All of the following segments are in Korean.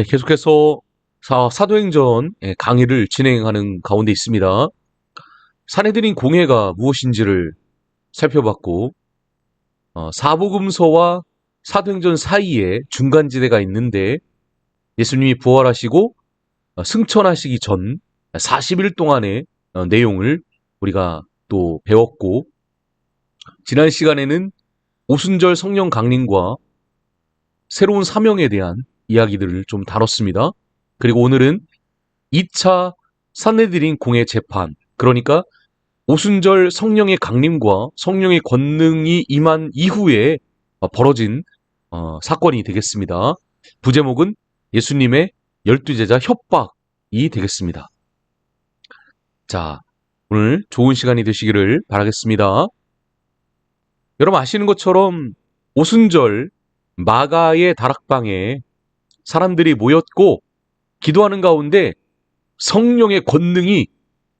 계속해서 사도행전 강의를 진행하는 가운데 있습니다. 산헤드린 공회가 무엇인지를 살펴봤고, 사복음서와 사도행전 사이에 중간지대가 있는데 예수님이 부활하시고 승천하시기 전 40일 동안의 내용을 우리가 또 배웠고, 지난 시간에는 오순절 성령 강림과 새로운 사명에 대한 이야기들을 좀 다뤘습니다. 그리고 오늘은 2차 산헤드린 공회 재판, 그러니까 오순절 성령의 강림과 성령의 권능이 임한 이후에 벌어진 사건이 되겠습니다. 부제목은 예수님의 12제자 협박이 되겠습니다. 자, 오늘 좋은 시간이 되시기를 바라겠습니다. 여러분 아시는 것처럼 오순절 마가의 다락방에 사람들이 모였고 기도하는 가운데 성령의 권능이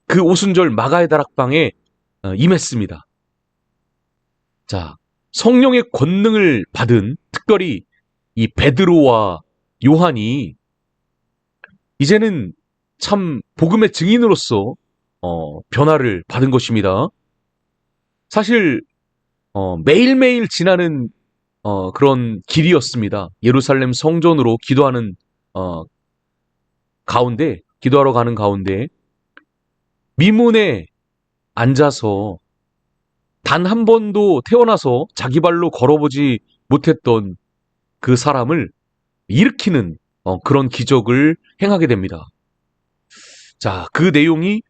그 오순절 마가의 다락방에 임했습니다. 자, 성령의 권능을 받은 특별히 이 베드로와 요한이 이제는 참 복음의 증인으로서 변화를 받은 것입니다. 사실 매일매일 지나는 그런 길이었습니다. 예루살렘 성전으로 기도하는 가운데, 기도하러 가는 가운데 미문에 앉아서 단 한 번도 태어나서 자기 발로 걸어보지 못했던 그 사람을 일으키는 그런 기적을 행하게 됩니다. 자, 그 내용이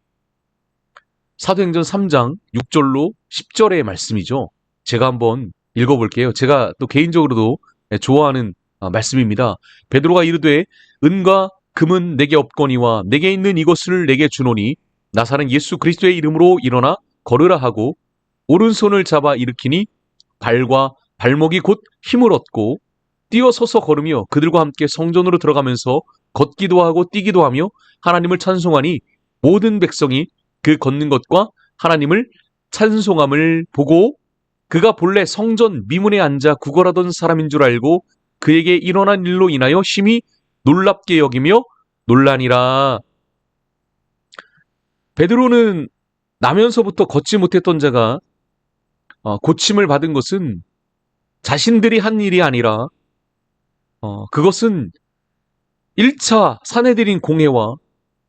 사도행전 3장 6절로 10절의 말씀이죠. 제가 한번 읽어볼게요. 제가 또 개인적으로도 좋아하는 말씀입니다. 베드로가 이르되 은과 금은 내게 없거니와 내게 있는 이것을 내게 주노니 나사렛 예수 그리스도의 이름으로 일어나 걸으라 하고 오른손을 잡아 일으키니 발과 발목이 곧 힘을 얻고 뛰어서서 걸으며 그들과 함께 성전으로 들어가면서 걷기도 하고 뛰기도 하며 하나님을 찬송하니 모든 백성이 그 걷는 것과 하나님을 찬송함을 보고 그가 본래 성전 미문에 앉아 구걸하던 사람인 줄 알고 그에게 일어난 일로 인하여 심히 놀랍게 여기며 놀라니라. 베드로는 나면서부터 걷지 못했던 자가 고침을 받은 것은 자신들이 한 일이 아니라 그것은 1차 산헤드린 공회와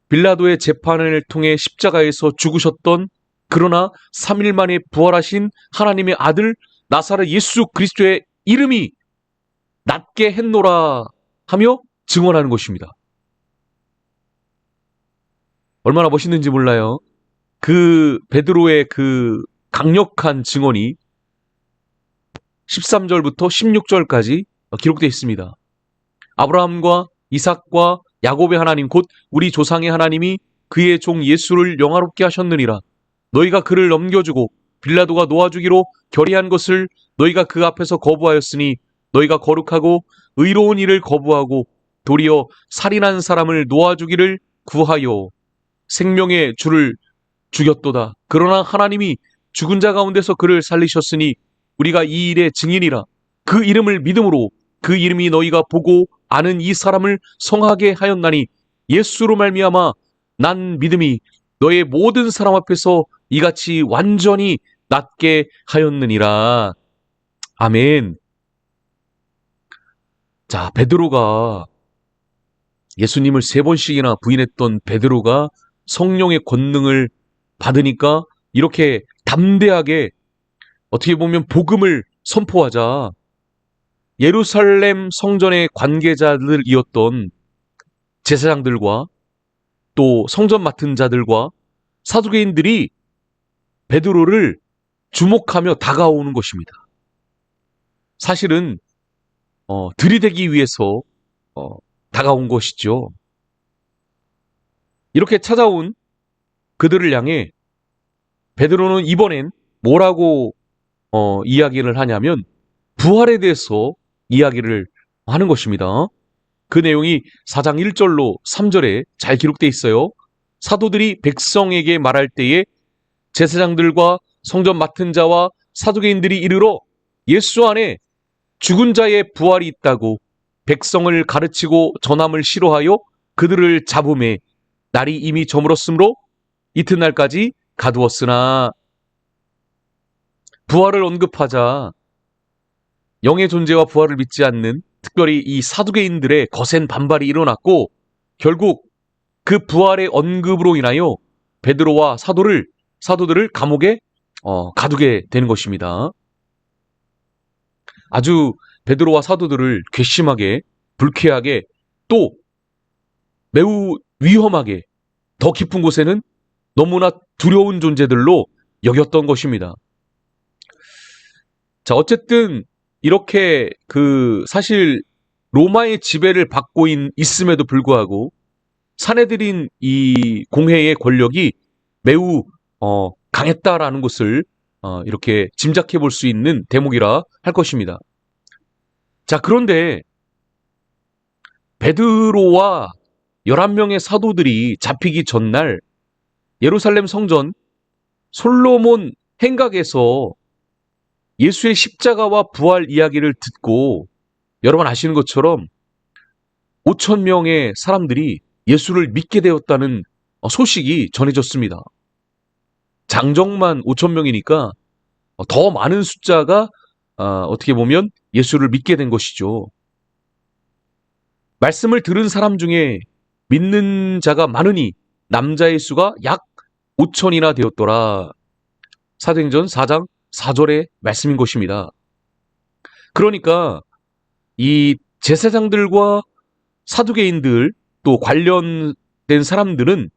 빌라도의 재판을 통해 십자가에서 죽으셨던 그러나 3일 만에 부활하신 하나님의 아들 나사렛 예수 그리스도의 이름이 낫게 했노라 하며 증언하는 것입니다. 얼마나 멋있는지 몰라요. 그 베드로의 그 강력한 증언이 13절부터 16절까지 기록되어 있습니다. 아브라함과 이삭과 야곱의 하나님 곧 우리 조상의 하나님이 그의 종 예수를 영화롭게 하셨느니라. 너희가 그를 넘겨주고 빌라도가 놓아주기로 결의한 것을 너희가 그 앞에서 거부하였으니 너희가 거룩하고 의로운 일을 거부하고 도리어 살인한 사람을 놓아주기를 구하여 생명의 주를 죽였도다. 그러나 하나님이 죽은 자 가운데서 그를 살리셨으니 우리가 이 일의 증인이라. 그 이름을 믿음으로 그 이름이 너희가 보고 아는 이 사람을 성하게 하였나니 예수로 말미암아 난 믿음이 너의 모든 사람 앞에서 이같이 완전히 낫게 하였느니라. 아멘. 자, 베드로가 예수님을 3번씩이나 부인했던 베드로가 성령의 권능을 받으니까 이렇게 담대하게 어떻게 보면 복음을 선포하자 예루살렘 성전의 관계자들이었던 제사장들과 또 성전 맡은 자들과 사두개인들이 베드로를 주목하며 다가오는 것입니다. 사실은 들이대기 위해서 다가온 것이죠. 이렇게 찾아온 그들을 향해 베드로는 이번엔 뭐라고 이야기를 하냐면 부활에 대해서 이야기를 하는 것입니다. 그 내용이 4장 1절로 3절에 잘 기록되어 있어요. 사도들이 백성에게 말할 때에 제사장들과 성전 맡은 자와 사두개인들이 이르러 예수 안에 죽은 자의 부활이 있다고 백성을 가르치고 전함을 싫어하여 그들을 잡음에 날이 이미 저물었으므로 이튿날까지 가두었으나. 부활을 언급하자 영의 존재와 부활을 믿지 않는 특별히 이 사두개인들의 거센 반발이 일어났고, 결국 그 부활의 언급으로 인하여 베드로와 사도들을 감옥에 가두게 되는 것입니다. 아주 베드로와 사도들을 괘씸하게, 불쾌하게, 또 매우 위험하게, 더 깊은 곳에는 너무나 두려운 존재들로 여겼던 것입니다. 자, 어쨌든 이렇게 사실 로마의 지배를 받고 있음에도 불구하고 사내들인 이 공회의 권력이 매우 강했다라는 것을 이렇게 짐작해 볼 수 있는 대목이라 할 것입니다. 자, 그런데 베드로와 11명의 사도들이 잡히기 전날 예루살렘 성전 솔로몬 행각에서 예수의 십자가와 부활 이야기를 듣고, 여러분 아시는 것처럼 5,000명의 사람들이 예수를 믿게 되었다는 소식이 전해졌습니다. 장정만 5,000명이니까 더 많은 숫자가 어떻게 보면 예수를 믿게 된 것이죠. 말씀을 들은 사람 중에 믿는 자가 많으니 남자의 수가 약 5,000이나 되었더라. 사도행전 4장 4절의 말씀인 것입니다. 그러니까 이 제사장들과 사두개인들, 또 관련된 사람들은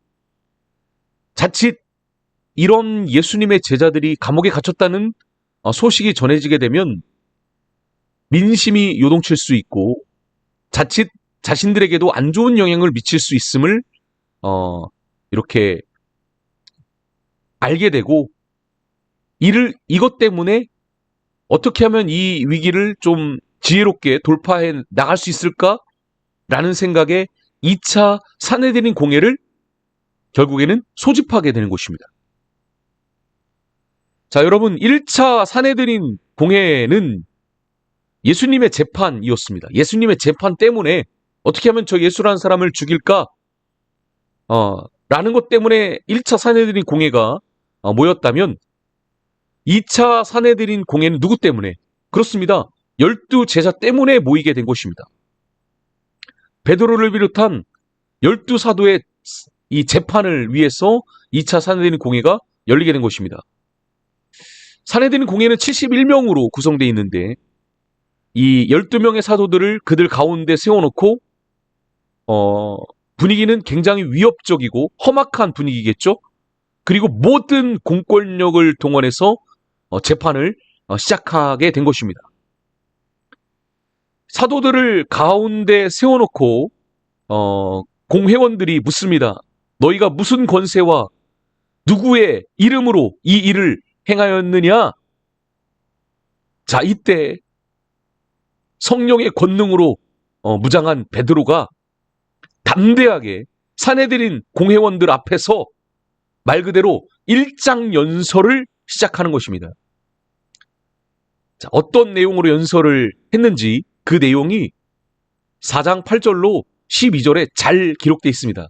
자칫 이런 예수님의 제자들이 감옥에 갇혔다는 소식이 전해지게 되면 민심이 요동칠 수 있고 자칫 자신들에게도 안 좋은 영향을 미칠 수 있음을 이렇게 알게 되고, 이것 때문에 어떻게 하면 이 위기를 좀 지혜롭게 돌파해 나갈 수 있을까라는 생각에 2차 산헤드린 공회를 결국에는 소집하게 되는 것입니다. 자, 여러분, 1차 산헤드린 공회는 예수님의 재판이었습니다. 예수님의 재판 때문에 어떻게 하면 저 예수라는 사람을 죽일까? 라는 것 때문에 1차 산헤드린 공회가 모였다면 2차 산헤드린 공회는 누구 때문에? 그렇습니다. 12 제자 때문에 모이게 된 것입니다. 베드로를 비롯한 12 사도의 이 재판을 위해서 2차 산헤드린 공회가 열리게 된 것입니다. 산헤드린 공회는 71명으로 구성되어 있는데 이 12명의 사도들을 그들 가운데 세워놓고 분위기는 굉장히 위협적이고 험악한 분위기겠죠. 그리고 모든 공권력을 동원해서 재판을 시작하게 된 것입니다. 사도들을 가운데 세워놓고 공회원들이 묻습니다. 너희가 무슨 권세와 누구의 이름으로 이 일을 행하였느냐? 자, 이때 성령의 권능으로 무장한 베드로가 담대하게 산헤드린 공회원들 앞에서 말 그대로 일장 연설을 시작하는 것입니다. 자, 어떤 내용으로 연설을 했는지 그 내용이 4장 8절로 12절에 잘 기록되어 있습니다.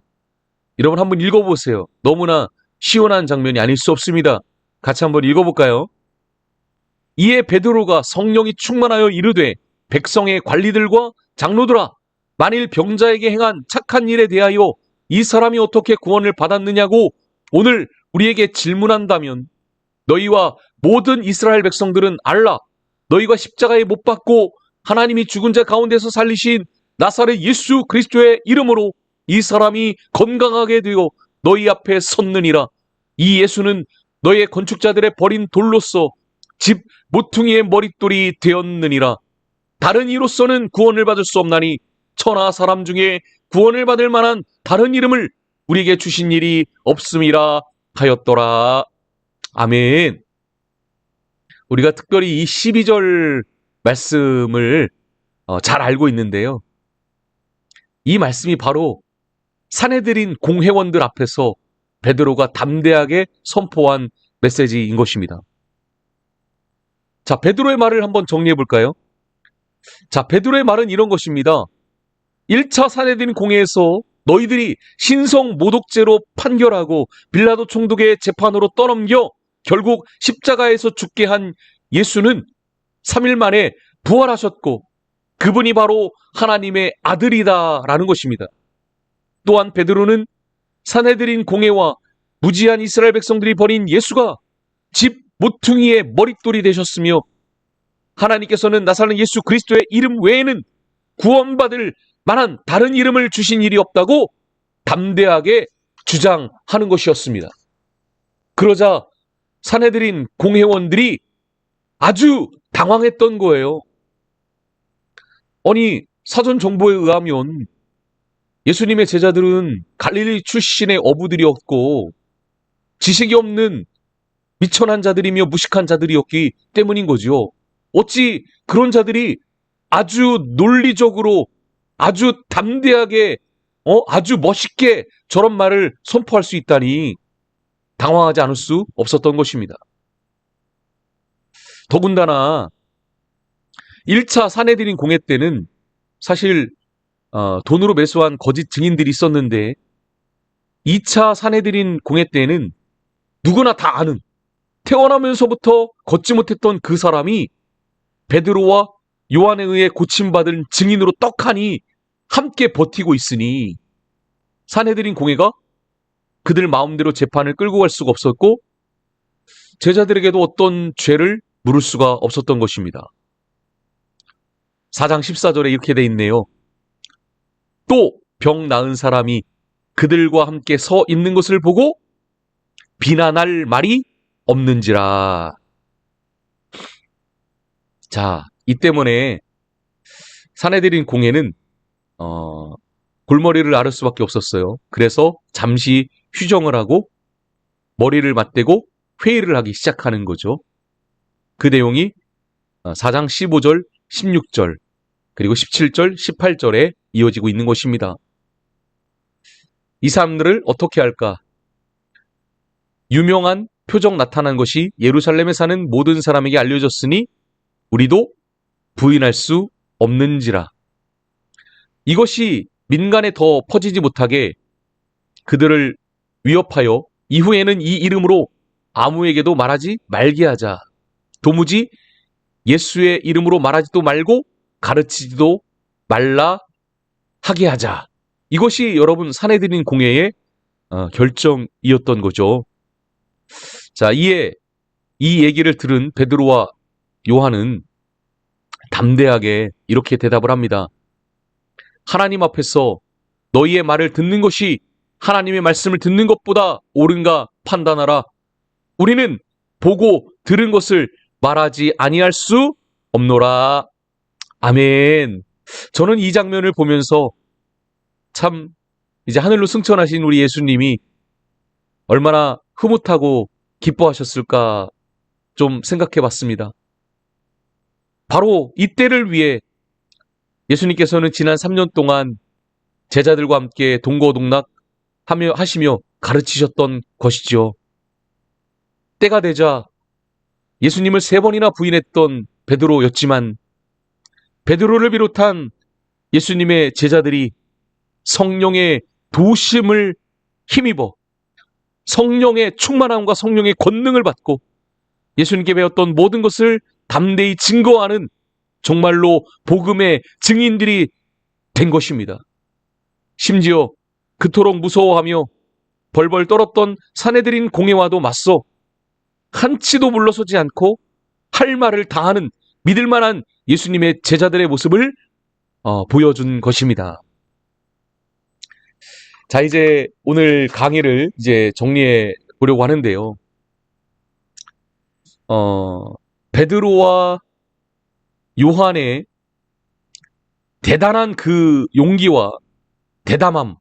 여러분 한번 읽어보세요. 너무나 시원한 장면이 아닐 수 없습니다. 같이 한번 읽어볼까요? 이에 베드로가 성령이 충만하여 이르되 백성의 관리들과 장로들아, 만일 병자에게 행한 착한 일에 대하여 이 사람이 어떻게 구원을 받았느냐고 오늘 우리에게 질문한다면 너희와 모든 이스라엘 백성들은 알라. 너희가 십자가에 못 박고 하나님이 죽은 자 가운데서 살리신 나사렛 예수 그리스도의 이름으로 이 사람이 건강하게 되어 너희 앞에 섰느니라. 이 예수는 너희의 건축자들의 버린 돌로서 집 모퉁이의 머릿돌이 되었느니라. 다른 이로서는 구원을 받을 수 없나니 천하 사람 중에 구원을 받을 만한 다른 이름을 우리에게 주신 일이 없음이라 하였더라. 아멘. 우리가 특별히 이 12절 말씀을 잘 알고 있는데요. 이 말씀이 바로 산헤드린 공회원들 앞에서 베드로가 담대하게 선포한 메시지인 것입니다. 자, 베드로의 말을 한번 정리해 볼까요? 자, 베드로의 말은 이런 것입니다. 1차 산헤드린 공회에서 너희들이 신성 모독죄로 판결하고 빌라도 총독의 재판으로 떠넘겨 결국 십자가에서 죽게 한 예수는 3일 만에 부활하셨고 그분이 바로 하나님의 아들이다라는 것입니다. 또한 베드로는 산헤드린 공회와 무지한 이스라엘 백성들이 버린 예수가 집 모퉁이의 머릿돌이 되셨으며 하나님께서는 나사렛 예수 그리스도의 이름 외에는 구원받을 만한 다른 이름을 주신 일이 없다고 담대하게 주장하는 것이었습니다. 그러자 산헤드린 공회원들이 아주 당황했던 거예요. 아니, 사전 정보에 의하면 예수님의 제자들은 갈릴리 출신의 어부들이었고 지식이 없는 미천한 자들이며 무식한 자들이었기 때문인 거죠. 어찌 그런 자들이 아주 논리적으로 아주 담대하게 아주 멋있게 저런 말을 선포할 수 있다니 당황하지 않을 수 없었던 것입니다. 더군다나 1차 산헤드린 공회 때는 사실 돈으로 매수한 거짓 증인들이 있었는데 2차 산헤드린 공회 때는 누구나 다 아는 태어나면서부터 걷지 못했던 그 사람이 베드로와 요한에 의해 고침받은 증인으로 떡하니 함께 버티고 있으니 산헤드린 공회가 그들 마음대로 재판을 끌고 갈 수가 없었고 제자들에게도 어떤 죄를 물을 수가 없었던 것입니다. 4장 14절에 이렇게 돼 있네요. 또 병 나은 사람이 그들과 함께 서 있는 것을 보고 비난할 말이 없는지라. 자, 이 때문에 산헤드린 공회는 골머리를 앓을 수밖에 없었어요. 그래서 잠시 휴정을 하고 머리를 맞대고 회의를 하기 시작하는 거죠. 그 내용이 4장 15절, 16절, 그리고 17절, 18절에 이어지고 있는 것입니다. 이 사람들을 어떻게 할까? 유명한 표적 나타난 것이 예루살렘에 사는 모든 사람에게 알려졌으니 우리도 부인할 수 없는지라. 이것이 민간에 더 퍼지지 못하게 그들을 위협하여 이후에는 이 이름으로 아무에게도 말하지 말게 하자. 도무지 예수의 이름으로 말하지도 말고 가르치지도 말라 하게 하자. 이것이 여러분 산헤드린 공회의 결정이었던 거죠. 자, 이에 이 얘기를 들은 베드로와 요한은 담대하게 이렇게 대답을 합니다. 하나님 앞에서 너희의 말을 듣는 것이 하나님의 말씀을 듣는 것보다 옳은가 판단하라. 우리는 보고 들은 것을 말하지 아니할 수 없노라. 아멘. 저는 이 장면을 보면서 참 이제 하늘로 승천하신 우리 예수님이 얼마나 흐뭇하고 기뻐하셨을까 좀 생각해 봤습니다. 바로 이때를 위해 예수님께서는 지난 3년 동안 제자들과 함께 동거동락 하시며 가르치셨던 것이죠. 때가 되자 예수님을 3번이나 부인했던 베드로였지만 베드로를 비롯한 예수님의 제자들이 성령의 도심을 힘입어 성령의 충만함과 성령의 권능을 받고 예수님께 배웠던 모든 것을 담대히 증거하는 정말로 복음의 증인들이 된 것입니다. 심지어 그토록 무서워하며 벌벌 떨었던 산헤드린 공회와도 맞서 한치도 물러서지 않고 할 말을 다하는 믿을 만한 예수님의 제자들의 모습을 보여준 것입니다. 자, 이제 오늘 강의를 이제 정리해 보려고 하는데요. 베드로와 요한의 대단한 그 용기와 대담함의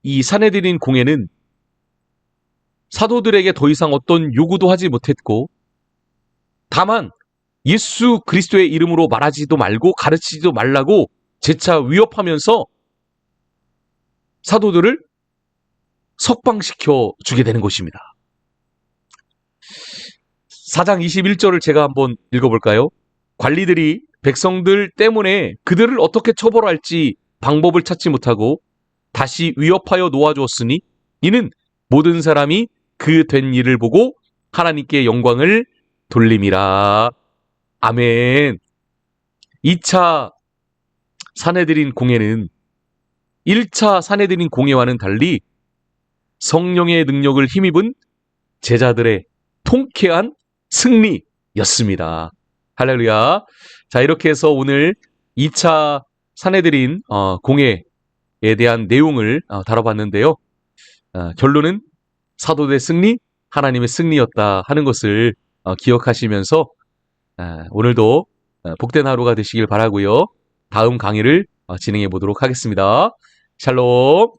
이 산헤드린 공회는 사도들에게 더 이상 어떤 요구도 하지 못했고 다만 예수 그리스도의 이름으로 말하지도 말고 가르치지도 말라고 재차 위협하면서 사도들을 석방시켜 주게 되는 것입니다. 4장 21절을 제가 한번 읽어볼까요? 관리들이 백성들 때문에 그들을 어떻게 처벌할지 방법을 찾지 못하고 다시 위협하여 놓아주었으니 이는 모든 사람이 그 된 일을 보고 하나님께 영광을 돌림이라. 아멘. 2차 사내들인 공예는 1차 사내들인 공예와는 달리 성령의 능력을 힘입은 제자들의 통쾌한 승리였습니다. 할렐루야. 자, 이렇게 해서 오늘 2차 사내들인 공예에 대한 내용을 다뤄봤는데요. 결론은 사도들의 승리, 하나님의 승리였다 하는 것을 기억하시면서 오늘도 복된 하루가 되시길 바라고요. 다음 강의를 진행해 보도록 하겠습니다. 샬롬.